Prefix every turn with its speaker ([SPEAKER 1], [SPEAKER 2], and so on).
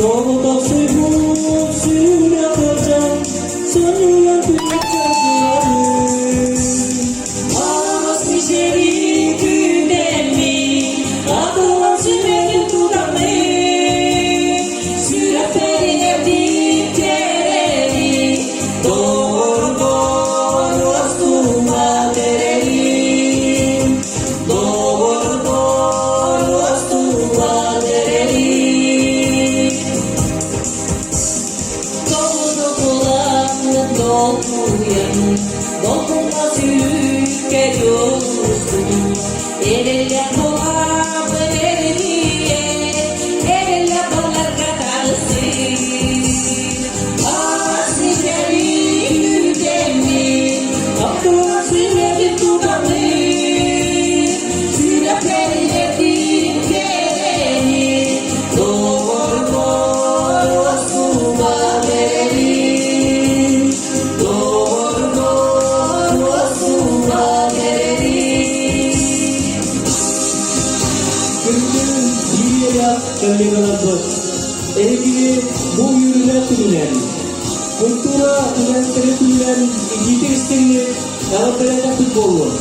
[SPEAKER 1] Solo tak sibuk sudah terjang senyuman pecah. Awas misteri kudemi adalah sebenarnya kami sudah terjadi terjadi doğru astuma terjadi doğru astuma terjadi. Doku masih kejauhan, erelia pola berdiri, erelia pola kata masih jadi demi, aku masih jadi kami, sudah terjadi kini, doğru astuma berdiri. Kalimantan, ini bu yürüyen türler, kultura dan tradisional gitar istilah, kalau terdapat futbol.